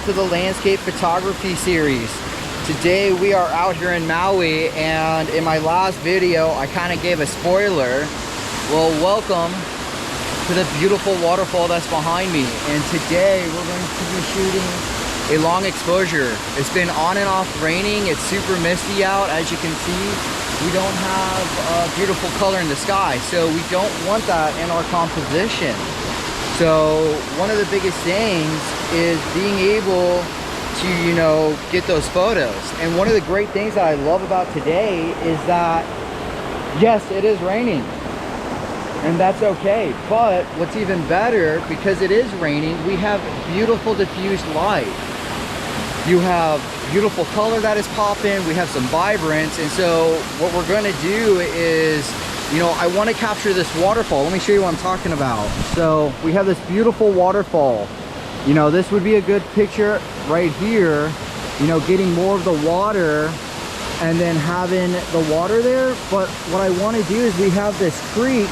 to the landscape photography series. Today we are out here in Maui, and in my last video I kind of gave a spoiler. Well, welcome to the beautiful waterfall that's behind me, and today we're going to be shooting a long exposure. It's been on and off raining. It's super misty out, as you can see. We don't have a beautiful color in the sky, so we don't want that in our composition. So one of the biggest things is being able to, you know, get those photos. And one of the great things that I love about today is that, yes, it is raining, and that's okay. But what's even better, because it is raining, we have beautiful diffused light. You have beautiful color that is popping. We have some vibrance. And so what we're going to do is, you know, I want to capture this waterfall. Let me show you what I'm talking about. So we have this beautiful waterfall. You know, this would be a good picture right here, you know, getting more of the water and then having the water there. But what I want to do is we have this stream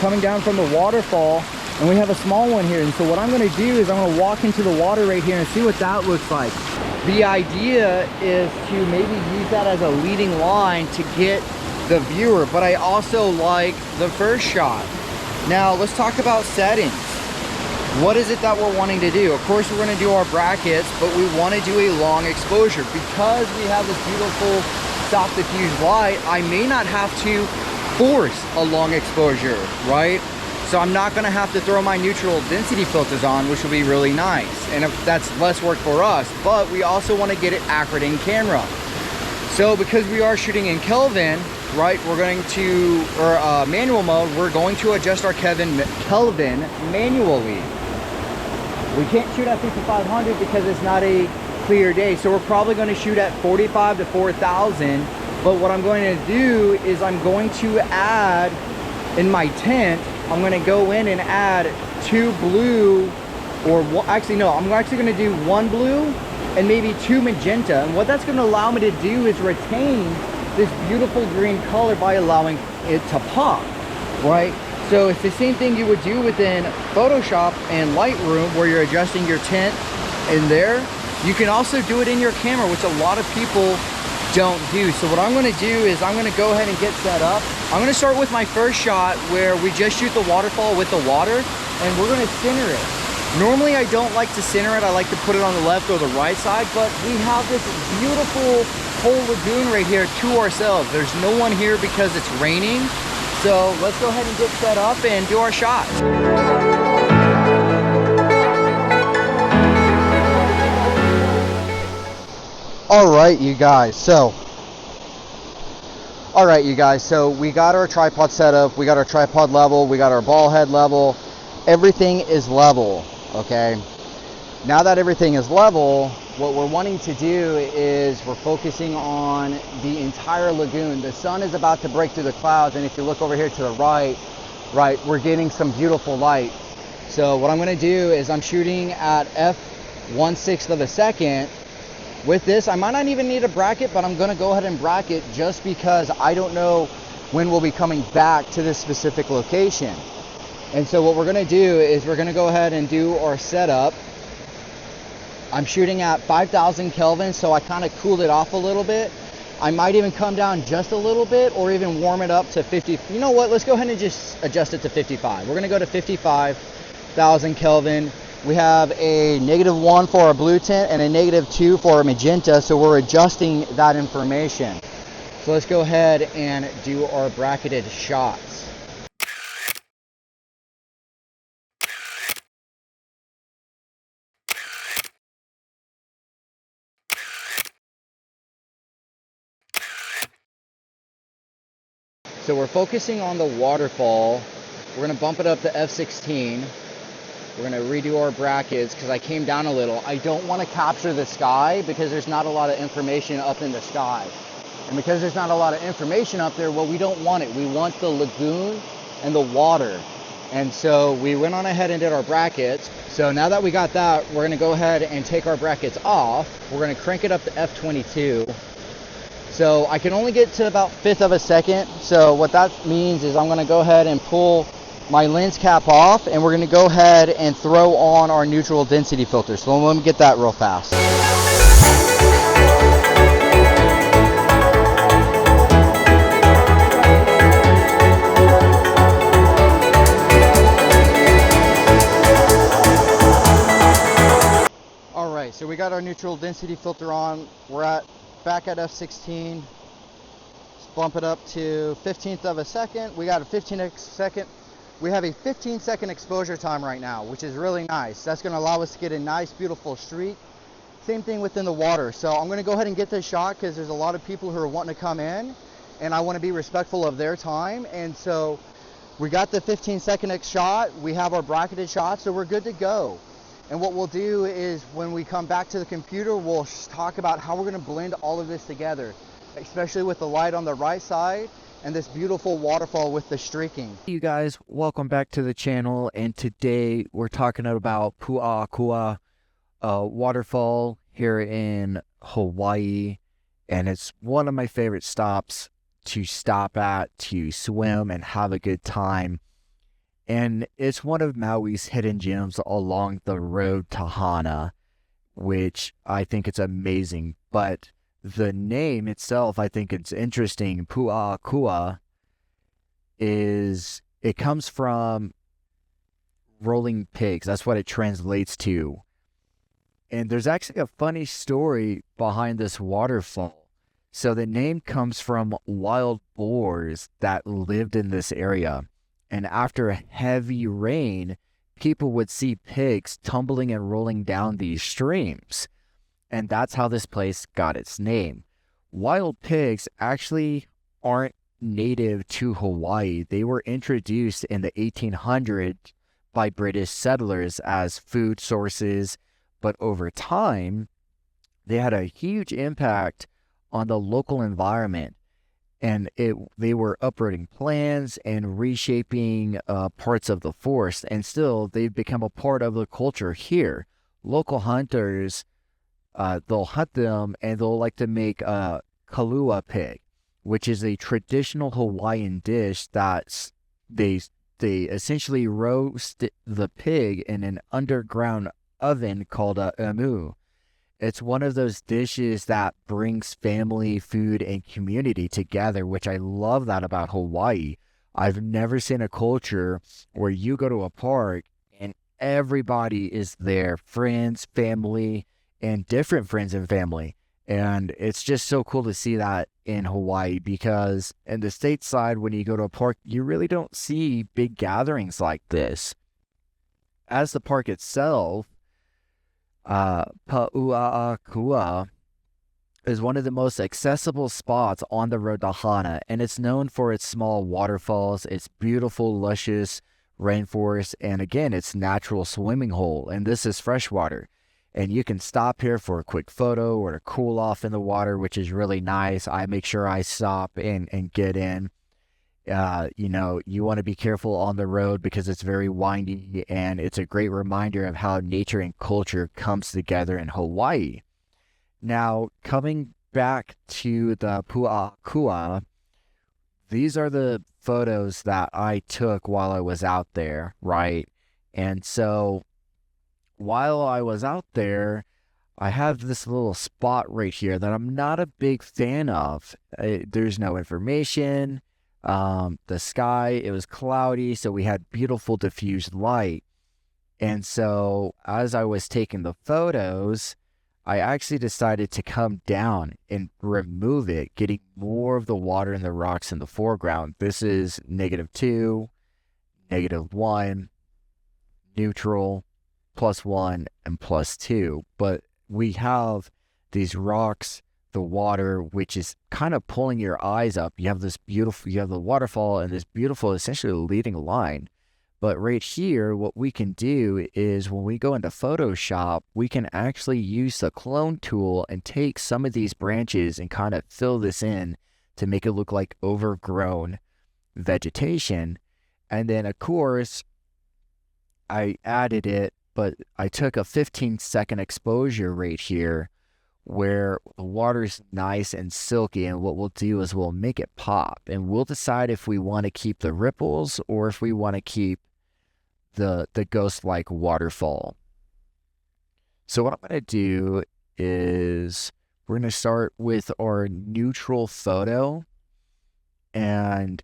coming down from the waterfall, and we have a small one here. And so what I'm going to do is I'm going to walk into the water right here and see what that looks like. The idea is to maybe use that as a leading line to get the viewer, but I also like the first shot. Now let's talk about settings. What is it that we're wanting to do? Of course we're going to do our brackets, but we want to do a long exposure. Because we have this beautiful soft diffused light, I may not have to force a long exposure, right? So I'm not going to have to throw my neutral density filters on, which will be really nice, and if that's less work for us. But we also want to get it accurate in camera. So because we are shooting in Kelvin, right, we're going to, or manual mode, we're going to adjust our Kelvin manually. We can't shoot at 5500 because it's not a clear day, so we're probably going to shoot at 45 to 4000. But what I'm going to do is I'm going to add, in my tent, I'm going to go in and add 2 blue, or actually no, I'm actually going to do 1 blue and maybe 2 magenta. And what that's going to allow me to do is retain this beautiful green color by allowing it to pop, right? So it's the same thing you would do within Photoshop and Lightroom, where you're adjusting your tint in there. You can also do it in your camera, which a lot of people don't do. So what I'm going to do is I'm going to go ahead and get set up. I'm going to start with my first shot, where we just shoot the waterfall with the water, and we're going to center it. Normally I don't like to center it. I like to put it on the left or the right side, but we have this beautiful whole lagoon right here to ourselves. There's no one here because it's raining. So let's go ahead and get set up and do our shots. Alright you guys, so we got our tripod set up, we got our tripod level, we got our ball head level, everything is level, okay? Now that everything is level, what we're wanting to do is we're focusing on the entire lagoon. The sun is about to break through the clouds, and if you look over here to the right, we're getting some beautiful light. So what I'm going to do is I'm shooting at f/1/6 of a second. With this, I might not even need a bracket, but I'm going to go ahead and bracket just because I don't know when we'll be coming back to this specific location. And so what we're going to do is we're going to go ahead and do our setup. I'm shooting at 5000 Kelvin, so I kind of cooled it off a little bit. I might even come down just a little bit, or even warm it up to 50. You know what? Let's go ahead and just adjust it to 55. We're going to go to 55,000 Kelvin. We have a -1 for our blue tint and a -2 for our magenta, so we're adjusting that information. So let's go ahead and do our bracketed shots. So we're focusing on the waterfall. We're going to bump it up to f/16. We're going to redo our brackets because I came down a little. I don't want to capture the sky because there's not a lot of information up in the sky. And because there's not a lot of information up there, well, we don't want it. We want the lagoon and the water. And so we went on ahead and did our brackets. So now that we got that, we're going to go ahead and take our brackets off. We're going to crank it up to f/22. So I can only get to about 1/5 of a second. So what that means is I'm going to go ahead and pull my lens cap off, and we're going to go ahead and throw on our neutral density filter. So let me get that real fast. Alright, so we got our neutral density filter on. We're back at f16. Let's bump it up to 15th of a second. We got a 15-second. We have a 15-second exposure time right now, which is really nice. That's going to allow us to get a nice, beautiful streak. Same thing within the water. So I'm going to go ahead and get this shot because there's a lot of people who are wanting to come in, and I want to be respectful of their time. And so we got the 15-second shot. We have our bracketed shot, so we're good to go. And what we'll do is when we come back to the computer, we'll talk about how we're going to blend all of this together, especially with the light on the right side and this beautiful waterfall with the streaking. Hey you guys, welcome back to the channel, and today we're talking about Puaʻa Kaʻa waterfall here in Hawaii, and it's one of my favorite stops to stop at to swim and have a good time. And it's one of Maui's hidden gems along the road to Hana, which I think it's amazing. But the name itself, I think it's interesting. Puaʻa Kaʻa it comes from rolling pigs. That's what it translates to. And there's actually a funny story behind this waterfall. So the name comes from wild boars that lived in this area. And after a heavy rain, people would see pigs tumbling and rolling down these streams. And that's how this place got its name. Wild pigs actually aren't native to Hawaii. They were introduced in the 1800s by British settlers as food sources, but over time, they had a huge impact on the local environment. And they were uprooting plants and reshaping parts of the forest, and still they've become a part of the culture here. Local hunters, they'll hunt them, and they'll like to make a kalua pig, which is a traditional Hawaiian dish that they essentially roast the pig in an underground oven called a emu. It's one of those dishes that brings family, food, and community together, which I love that about Hawaii. I've never seen a culture where you go to a park and everybody is there, friends, family, and different friends and family. And it's just so cool to see that in Hawaii, because in the stateside, when you go to a park, you really don't see big gatherings like this. As the park itself, Puaʻa Kaʻa is one of the most accessible spots on the road to Hana, and it's known for its small waterfalls, its beautiful, luscious rainforest, and again, its natural swimming hole. And this is freshwater, and you can stop here for a quick photo or to cool off in the water, which is really nice. I make sure I stop and get in. You know, you want to be careful on the road because it's very windy, and it's a great reminder of how nature and culture comes together in Hawaii. Now, coming back to the Puaʻa Kaʻa, these are the photos that I took while I was out there, right? And so while I was out there, I have this little spot right here that I'm not a big fan of. There's no information. The sky, it was cloudy, so we had beautiful diffused light. And so as I was taking the photos, I actually decided to come down and remove it, getting more of the water and the rocks in the foreground. This is -2, -1, neutral, +1, and +2. But we have these rocks, the water, which is kind of pulling your eyes up. You have this beautiful, you have the waterfall and this beautiful, essentially leading line. But right here, what we can do is when we go into Photoshop, we can actually use the clone tool and take some of these branches and kind of fill this in to make it look like overgrown vegetation. And then of course, I added it, but I took a 15-second exposure right here where the water's nice and silky, and what we'll do is we'll make it pop, and we'll decide if we want to keep the ripples or if we want to keep the ghost-like waterfall. So what I'm going to do is we're going to start with our neutral photo, and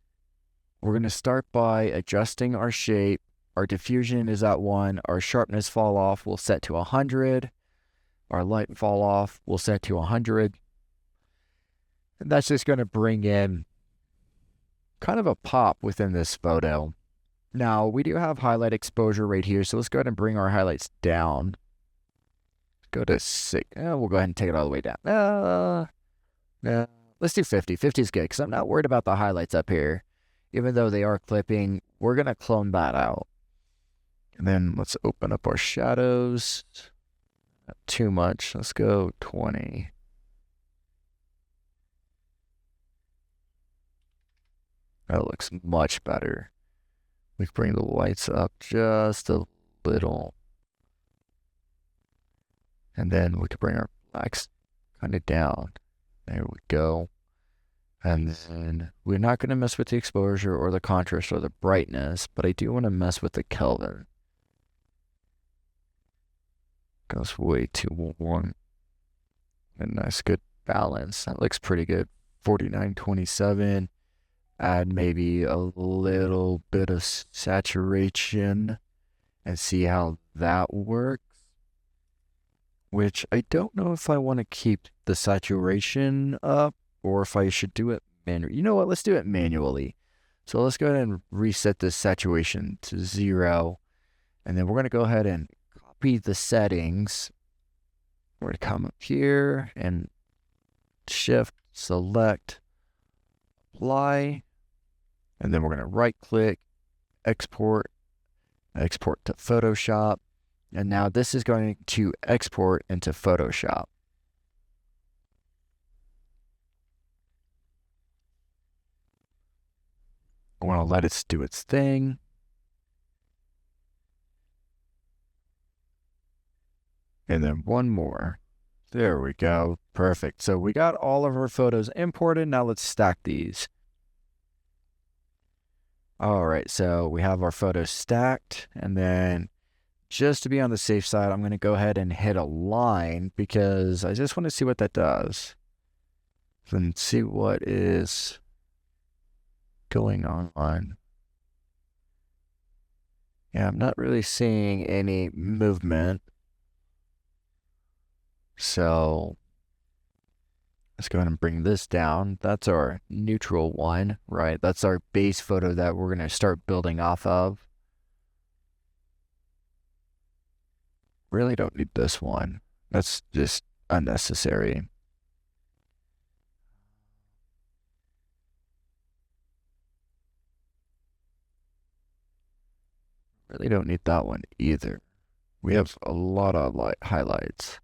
we're going to start by adjusting our shape. Our diffusion is at 1. Our sharpness fall off we'll set to 100. Our light fall off we'll set to 100. And that's just going to bring in kind of a pop within this photo. Now, we do have highlight exposure right here, so let's go ahead and bring our highlights down. Go to 6. We'll go ahead and take it all the way down. Let's do 50. 50 is good, because I'm not worried about the highlights up here. Even though they are clipping, we're going to clone that out. And then let's open up our shadows. Not too much. Let's go 20. That looks much better. We can bring the lights up just a little. And then we can bring our blacks kind of down. There we go. And then we're not going to mess with the exposure or the contrast or the brightness, but I do want to mess with the Kelvin. Goes way too warm. A nice good balance. That looks pretty good. 49.27. Add maybe a little bit of saturation and see how that works. Which I don't know if I want to keep the saturation up or if I should do it manually. You know what? Let's do it manually. So let's go ahead and reset this saturation to 0. And then we're going to go ahead and copy the settings. We're going to come up here and shift, select, apply. And then we're going to right click, export to Photoshop. And now this is going to export into Photoshop. I want to let it do its thing. And then one more. There we go. Perfect. So we got all of our photos imported. Now let's stack these. All right, so we have our photos stacked, and then just to be on the safe side, I'm going to go ahead and hit a line because I just want to see what that does. And see what is going on. Yeah, I'm not really seeing any movement. So let's go ahead and bring this down. That's our neutral one, right? That's our base photo that we're going to start building off of. Really don't need this one. That's just unnecessary. Really don't need that one either. We have a lot of highlights.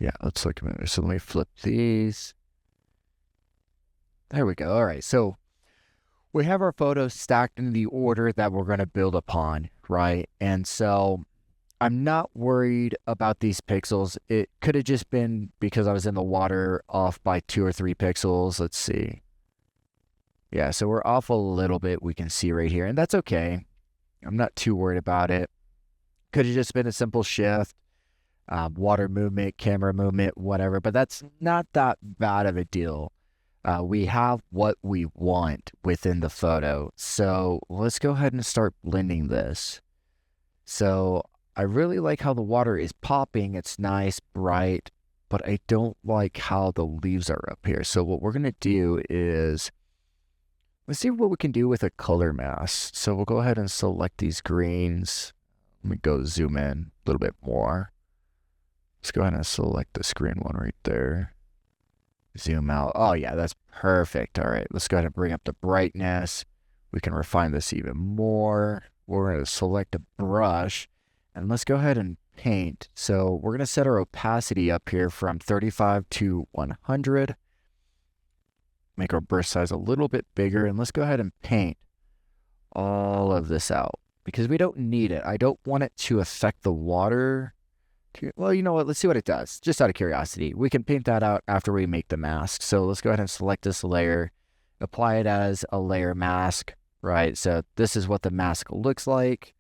Yeah, let's look at it. So let me flip these. There we go. All right, so we have our photos stacked in the order that we're going to build upon, right? And so I'm not worried about these pixels. It could have just been because I was in the water off by 2 or 3 pixels. Let's see. Yeah, so we're off a little bit, we can see right here, and that's okay. I'm not too worried about it. Could have just been a simple shift, water movement, camera movement, whatever, but that's not that bad of a deal. We have what we want within the photo. So let's go ahead and start blending this. So I really like how the water is popping. It's nice, bright, but I don't like how the leaves are up here. So what we're going to do is, let's see what we can do with a color mask. So we'll go ahead and select these greens. Let me go zoom in a little bit more. Let's go ahead and select this green one right there. Zoom out. Oh yeah, that's perfect. All right, let's go ahead and bring up the brightness. We can refine this even more. We're going to select a brush and let's go ahead and paint. So we're going to set our opacity up here from 35 to 100. Make our brush size a little bit bigger and let's go ahead and paint all of this out because we don't need it. I don't want it to affect the water. Well, you know what? Let's see what it does. Just out of curiosity. We can paint that out after we make the mask. So let's go ahead and select this layer, apply it as a layer mask, right? So this is what the mask looks like.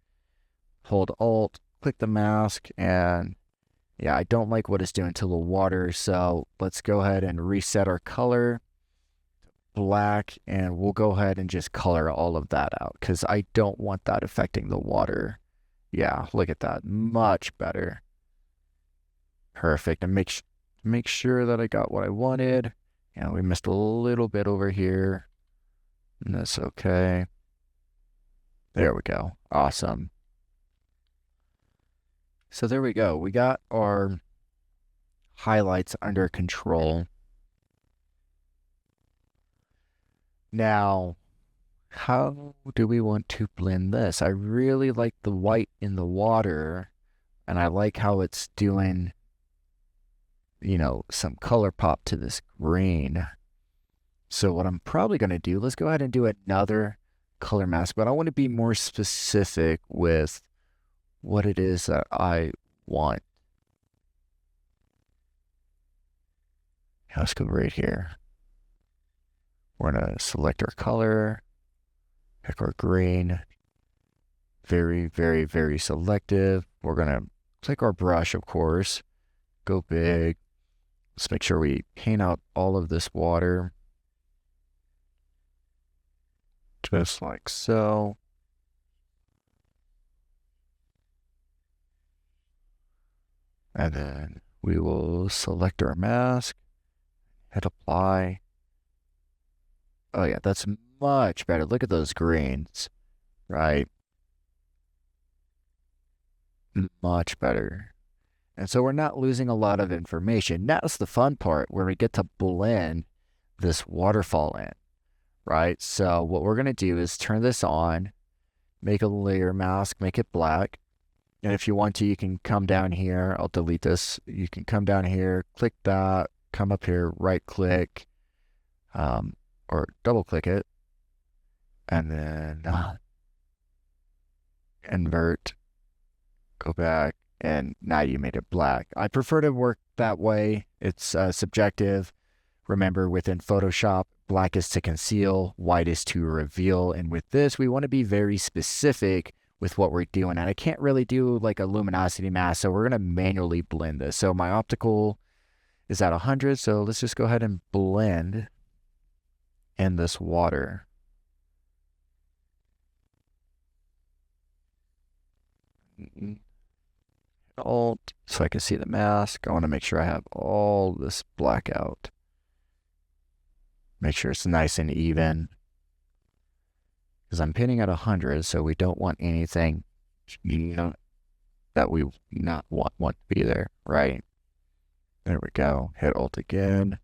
Hold Alt, click the mask, and yeah, I don't like what it's doing to the water. So let's go ahead and reset our color, black, and we'll go ahead and just color all of that out because I don't want that affecting the water. Yeah, look at that. Much better. Perfect. And make sure that I got what I wanted. Yeah, we missed a little bit over here. And that's okay. There we go. Awesome. So there we go. We got our highlights under control. Now, how do we want to blend this? I really like the white in the water, and I like how it's doing, you know, some color pop to this green. So what I'm probably going to do, let's go ahead and do another color mask, but I want to be more specific with what it is that I want. Let's go right here. We're going to select our color, pick our green. Very, very, very selective. We're going to click our brush, of course. Go big. Let's make sure we paint out all of this water. Just like so. And then we will select our mask, hit apply. Oh yeah, that's much better. Look at those greens, right? Much better. And so we're not losing a lot of information. That's the fun part where we get to blend this waterfall in, right? So what we're going to do is turn this on, make a layer mask, make it black. And if you want to, you can come down here. I'll delete this. You can come down here, click that, come up here, right click, or double click it, and then invert, go back, and now you made it black. I prefer to work that way. It's subjective. Remember, within Photoshop, black is to conceal, white is to reveal. And with this, we want to be very specific with what we're doing. And I can't really do like a luminosity mask, so we're going to manually blend this. So my optical is at 100, so let's just go ahead and blend in this water. Alt, so I can see the mask. I want to make sure I have all this black out. Make sure it's nice and even. Because I'm pinning at 100, so we don't want anything, you know, that we not want to be there, right? There we go. Hit Alt again.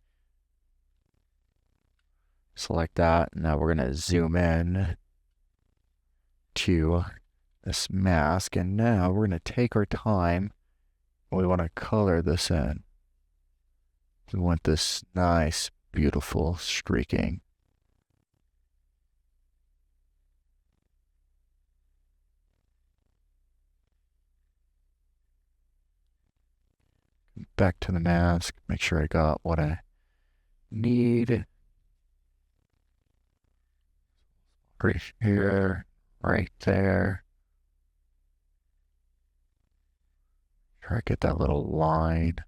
Select that. Now we're going to zoom in to this mask, and now we're going to take our time. We want to color this in. We want this nice, beautiful streaking. Back to the mask, make sure I got what I need. Right here, right there. Try to get that little line.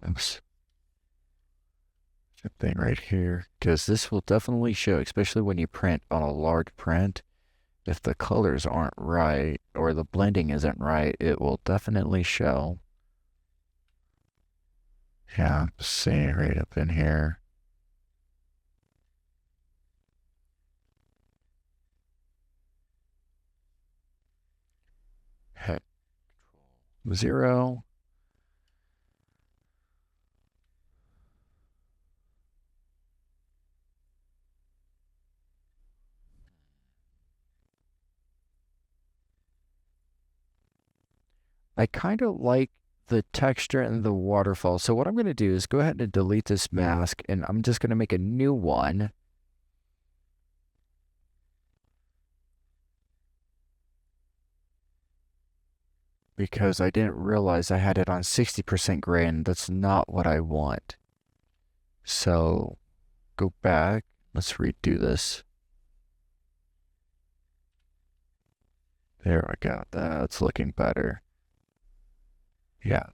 Oops. Same thing right here, because this will definitely show, especially when you print on a large print. If the colors aren't right or the blending isn't right, it will definitely show. Yeah, I'm seeing it right up in here. Hit Control 0. I kind of like the texture and the waterfall. So what I'm going to do is go ahead and delete this mask, and I'm just going to make a new one. because I didn't realize I had it on 60% gray, and that's not what I want. So go back. Let's redo this. There we go. That's looking better. Yeah.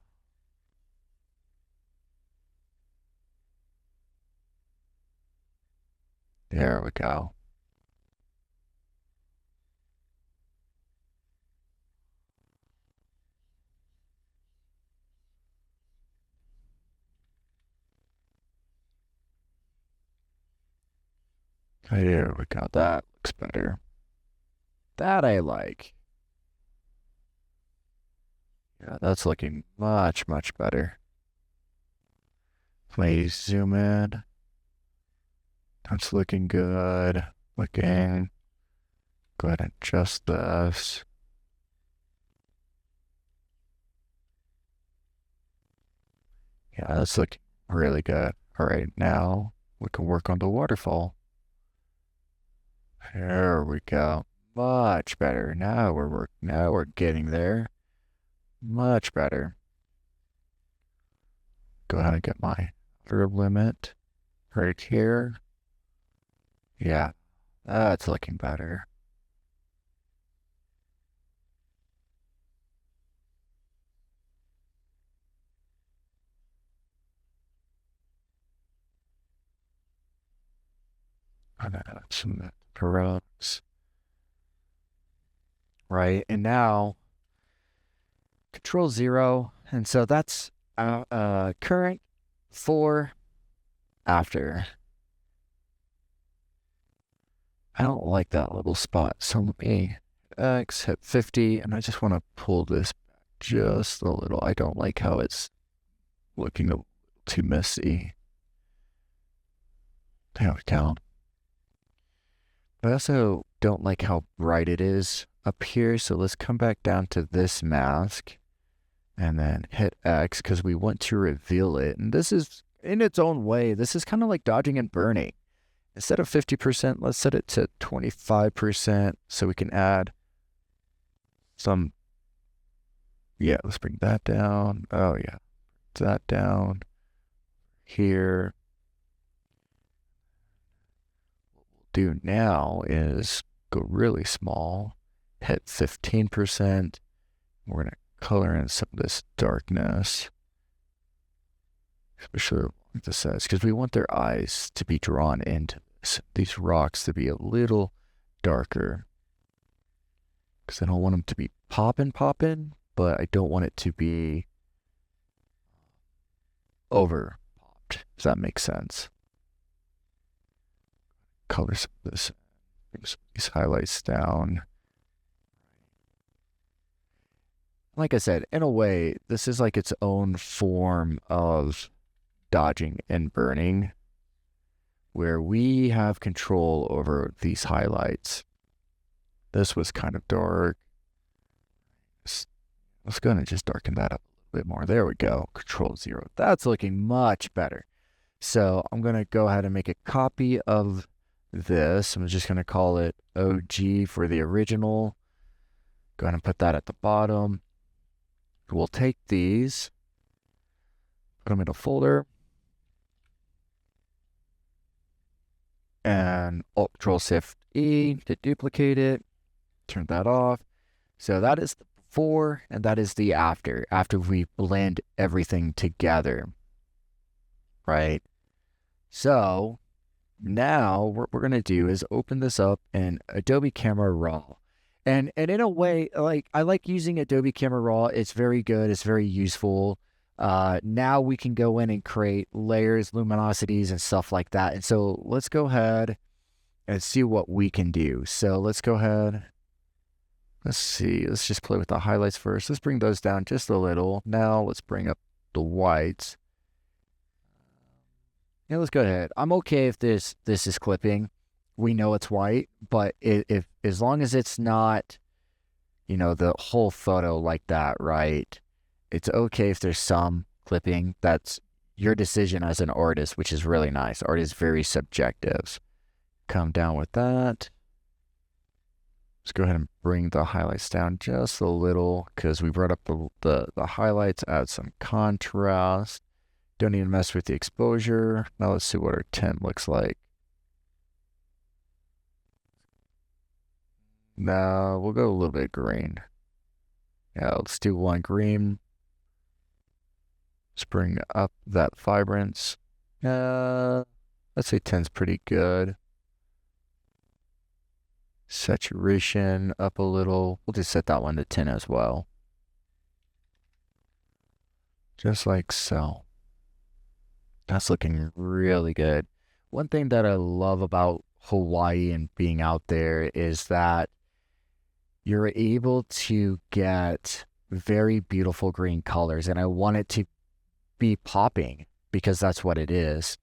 There we go. There we go. That looks better. That I like. Yeah, that's looking much, much better. Please zoom in. That's looking good. Looking. Go ahead and adjust this. Yeah, that's looking really good. All right, now we can work on the waterfall. There we go. Much better. Now we're getting there. Much better. Go ahead and get my outer limit right here. Yeah, that's looking better. And then add some corrects. Right, and now Control 0, and so that's current for after. I don't like that little spot, so let me X hit 50, and I just want to pull this back just a little. I don't like how it's looking a little too messy. There we go. I also don't like how bright it is up here, so let's come back down to this mask and then hit X because we want to reveal it. And this is, in its own way, this is kind of like dodging and burning. Instead of 50%, let's set it to 25% so we can add some, yeah, let's bring that down. Oh yeah, that down here. What we'll do now is go really small, hit 15%. We're going to color in some of this darkness, especially like this says, because we want their eyes to be drawn into this, these rocks to be a little darker, because I don't want them to be popping, but I don't want it to be over popped, if that makes sense. Color some of this, bring some of these highlights down. Like I said, in a way, this is like its own form of dodging and burning, where we have control over these highlights. This was kind of dark. Let's go ahead and just darken that up a little bit more. There we go. Control 0. That's looking much better. So I'm going to go ahead and make a copy of this. I'm just going to call it OG for the original. Go ahead and put that at the bottom. We'll take these, put them in a folder, and Control-Shift-E to duplicate it, turn that off. So that is the before, and that is the after we blend everything together, right? So now what we're going to do is open this up in Adobe Camera Raw. And in a way, like I like using Adobe Camera Raw. It's very good. It's very useful. Now we can go in and create layers, luminosities, and stuff like that. And so let's go ahead and see what we can do. So let's go ahead. Let's see. Let's just play with the highlights first. Let's bring those down just a little. Now let's bring up the whites. Yeah, let's go ahead. I'm okay if this is clipping. We know it's white, but if as long as it's not, you know, the whole photo like that, right? It's okay if there's some clipping. That's your decision as an artist, which is really nice. Art is very subjective. Come down with that. Let's go ahead and bring the highlights down just a little because we brought up the highlights, add some contrast. Don't need to mess with the exposure. Now let's see what our tint looks like. Now we'll go a little bit green. Yeah, let's do one green. Let's bring up that vibrance. Let's say 10's pretty good. Saturation up a little. We'll just set that one to 10 as well. Just like so. That's looking really good. One thing that I love about Hawaii and being out there is that you're able to get very beautiful green colors, and I want it to be popping because that's what it is.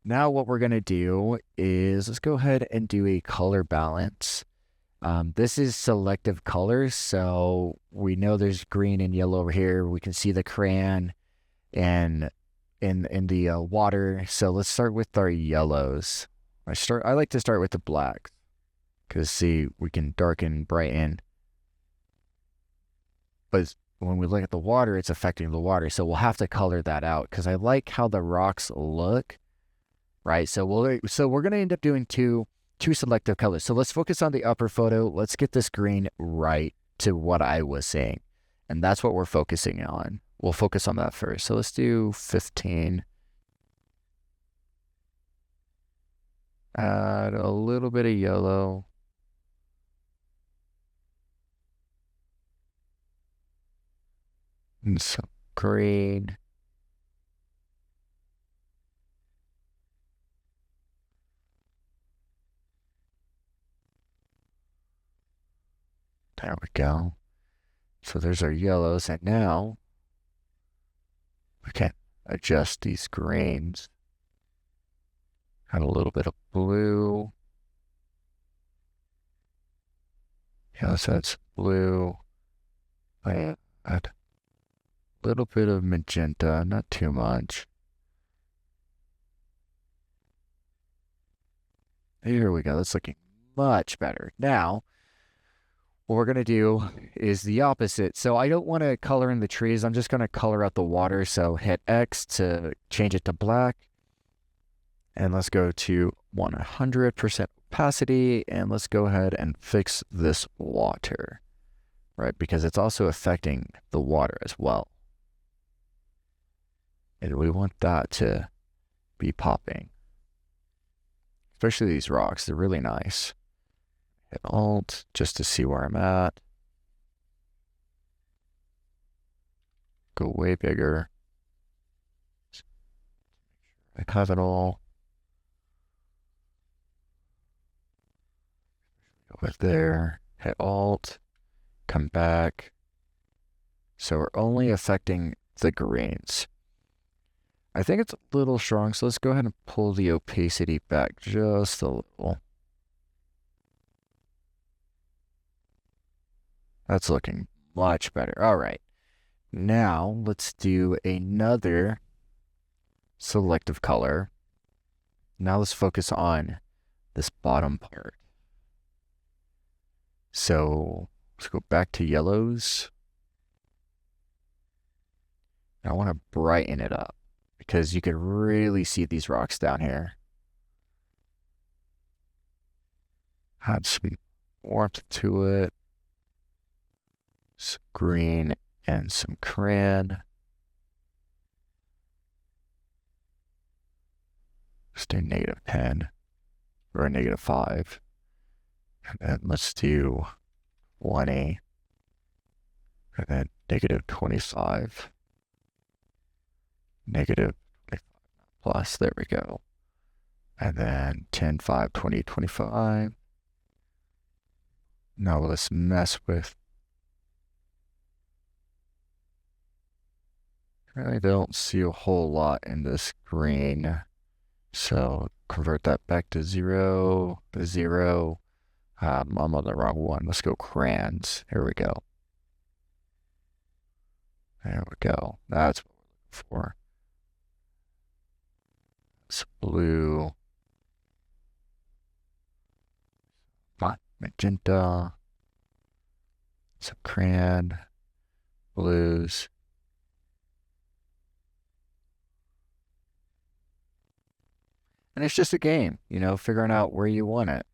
Now what we're going to do is let's go ahead and do a color balance. This is selective colors, so we know there's green and yellow over here. We can see the crayon and in the water. So let's start with our yellows. I like to start with the blacks because see, we can darken, brighten. But when we look at the water, it's affecting the water. So we'll have to color that out because I like how the rocks look, right? So we're going to end up doing two selective colors. So let's focus on the upper photo. Let's get this green right to what I was saying. And that's what we're focusing on. We'll focus on that first. So let's do 15. Add a little bit of yellow. And some green. There we go. So there's our yellows, and now we can adjust these greens. Add a little bit of blue. Yeah, let's add some blue. Add a little bit of magenta, not too much. Here we go. That's looking much better. Now, what we're going to do is the opposite. So I don't want to color in the trees. I'm just going to color out the water. So hit X to change it to black. And let's go to 100% opacity. And let's go ahead and fix this water, right? Because it's also affecting the water as well. And we want that to be popping. Especially these rocks. They're really nice. Hit Alt just to see where I'm at. Go way bigger. I have it all. Over there. Hit Alt. Come back. So we're only affecting the greens. I think it's a little strong, so let's go ahead and pull the opacity back just a little. That's looking much better. All right. Now let's do another selective color. Now let's focus on this bottom part. So let's go back to yellows. I want to brighten it up because you can really see these rocks down here. Add some warmth to it. Some green and some crayon. Let's do -10 or -5. And then let's do 20. And then -25. -25 plus, there we go. And then 10, 5, 20, 25. Now let's mess with. I really don't see a whole lot in this green. So convert that back to 0, to 0. I'm on the wrong one. Let's go crayons. Here we go. There we go. That's what we're looking for. It's blue. Magenta. So crayon, blues. And it's just a game, you know, figuring out where you want it.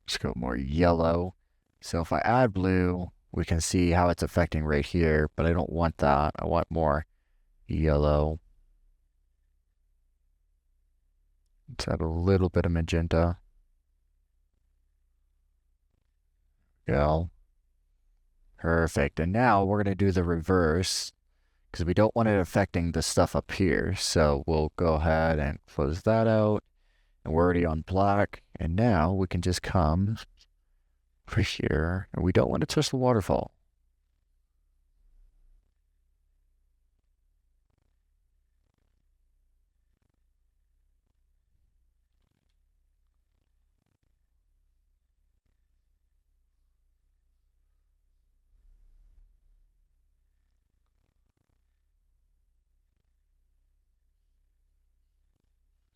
Let's go more yellow. So if I add blue, we can see how it's affecting right here, but I don't want that. I want more yellow. Let's add a little bit of magenta. Go. Perfect. And now we're going to do the reverse because we don't want it affecting the stuff up here. So we'll go ahead and close that out. And we're already on black. And now we can just come over here. And we don't want to touch the waterfall.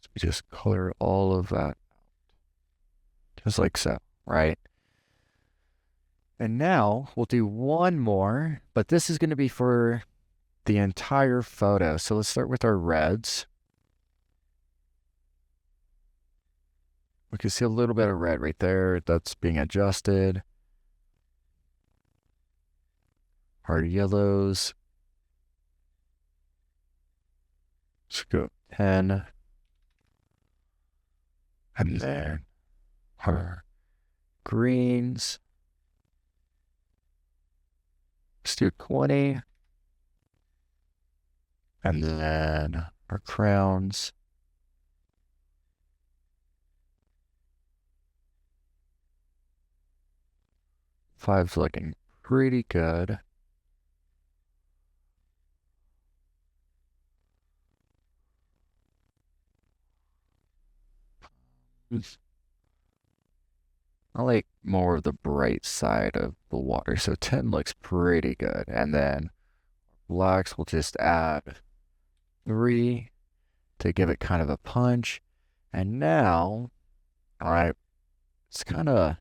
So we just color all of that. Just like so, right? And now we'll do one more, but this is going to be for the entire photo. So let's start with our reds. We can see a little bit of red right there. That's being adjusted. Our yellows. Let's go 10. And then our greens. Let's do 20. And then our crowns. Five's looking pretty good. I like more of the bright side of the water, so 10 looks pretty good. And then blacks will just add 3 to give it kind of a punch. And now, all right, it's kind of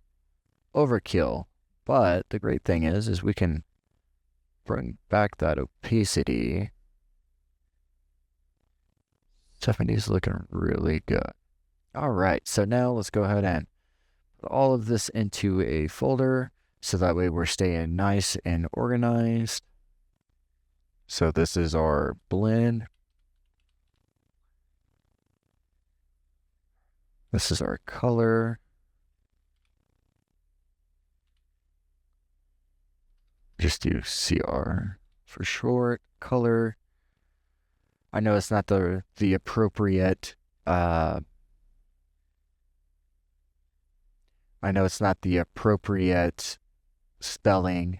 overkill. But the great thing is we can bring back that opacity. 70 is looking really good. All right, so now let's go ahead and put all of this into a folder so that way we're staying nice and organized. So this is our blend. This is our color. Just do CR for short. Color. I know it's not the appropriate spelling,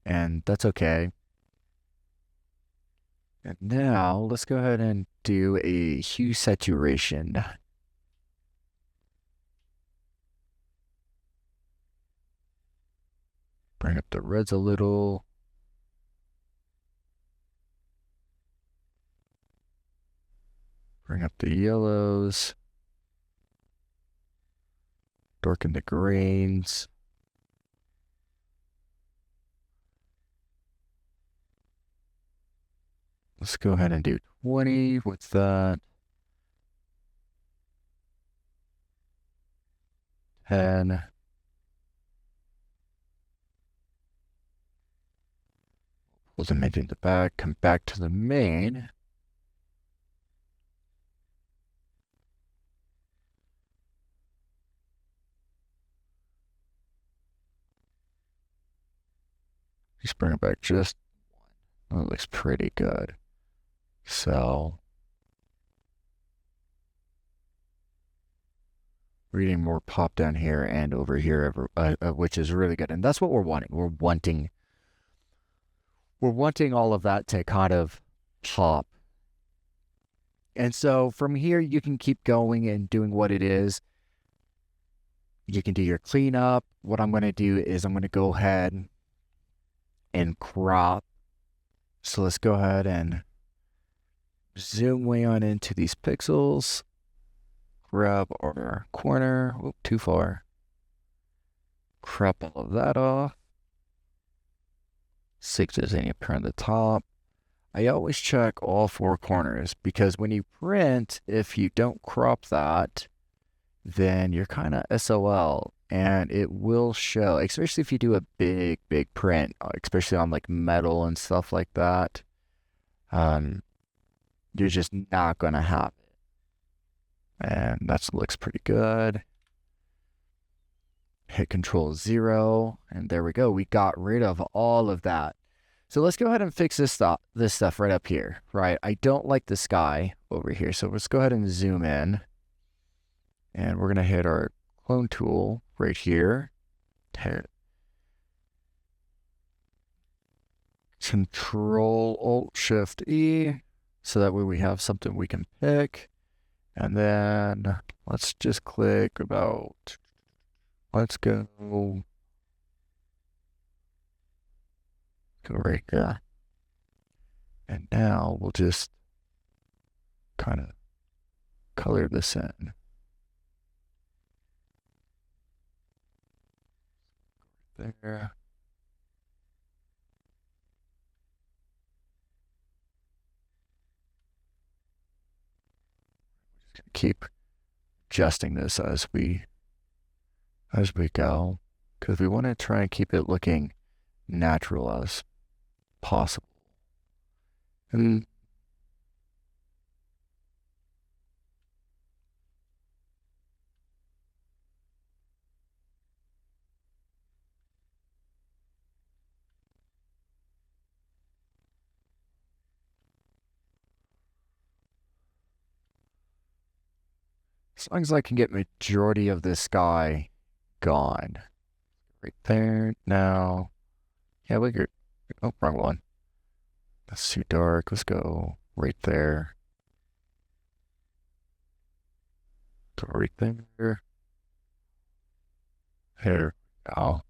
and that's okay. And now let's go ahead and do a hue saturation. Bring up the reds a little. Bring up the yellows. Darken the greens. Let's go ahead and do 20 with that. 10. Pull them into the back, come back to the main. Just bring it back just one. Oh, it looks pretty good. So we're getting more pop down here and over here, which is really good. And that's what we're wanting. We're wanting all of that to kind of pop. And so from here, you can keep going and doing what it is. You can do your cleanup. What I'm going to do is I'm going to go ahead and crop. So let's go ahead and zoom way on into these pixels. Grab our corner. Whoop, too far. crop all of that off. See if there's any print on the top. I always check all four corners because when you print, if you don't crop that, then you're kind of SOL and it will show, especially if you do a big print, especially on like metal and stuff like that. You're just not going to have it. And that looks pretty good. Hit Control 0, and there we go. We got rid of all of that. So let's go ahead and fix this stuff right up here, right? I don't like the sky over here, so let's go ahead and zoom in. And we're going to hit our clone tool right here. Hit Control-Alt-Shift-E, so that way we have something we can pick. And then let's just click about, let's go right there. And now we'll just kind of color this in. There. Keep adjusting this as we go, because we want to try and keep it looking natural as possible. And as long as I can get majority of this sky gone. Right there. Now, yeah, we could, oh, wrong one. That's too dark. Let's go right there. Go right there. Here. Oh.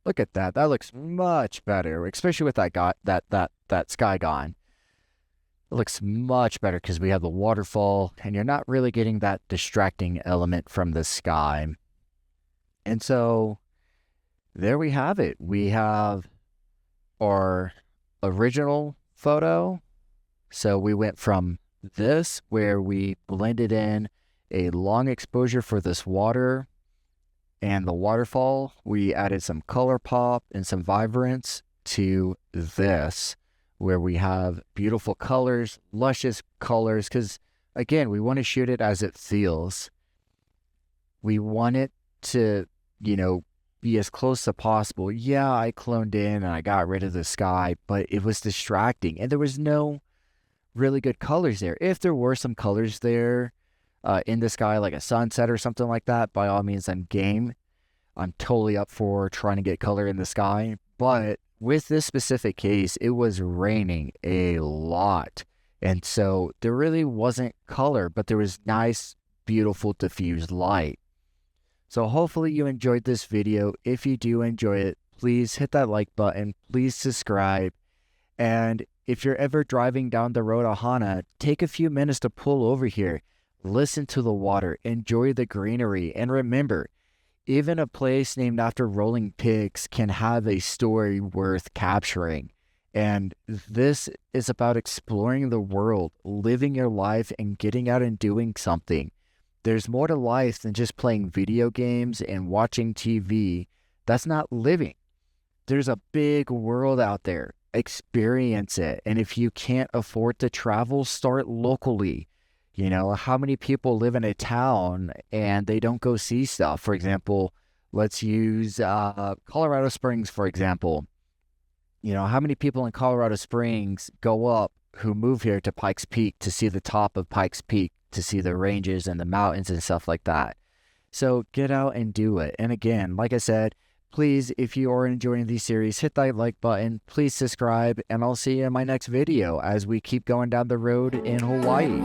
Look at that. That looks much better, especially with that sky gone. It looks much better because we have the waterfall, and you're not really getting that distracting element from the sky. And so there we have it. We have our original photo. So we went from this, where we blended in a long exposure for this water and the waterfall. We added some color pop and some vibrance to this, where we have beautiful colors, luscious colors, because again, we want to shoot it as it feels. We want it to, be as close as possible. Yeah, I cloned in and I got rid of the sky, but it was distracting and there was no really good colors there. If there were some colors there in the sky, like a sunset or something like that, by all means, I'm game. I'm totally up for trying to get color in the sky. But with this specific case, it was raining a lot. And so there really wasn't color, but there was nice, beautiful, diffused light. So hopefully you enjoyed this video. If you do enjoy it, please hit that like button. Please subscribe. And if you're ever driving down the road of Hana, take a few minutes to pull over here. Listen to the water. Enjoy the greenery. And remember, even a place named after rolling pigs can have a story worth capturing. And this is about exploring the world, living your life, and getting out and doing something. There's more to life than just playing video games and watching TV. That's not living. There's a big world out there. Experience it. And if you can't afford to travel, start locally. How many people live in a town and they don't go see stuff? For example, let's use Colorado Springs, for example. How many people in Colorado Springs go up who move here to Pikes Peak to see the top of Pikes Peak, to see the ranges and the mountains and stuff like that? So get out and do it. And again, like I said, please, if you are enjoying these series, hit that like button. Please subscribe, and I'll see you in my next video as we keep going down the road in Hawaii.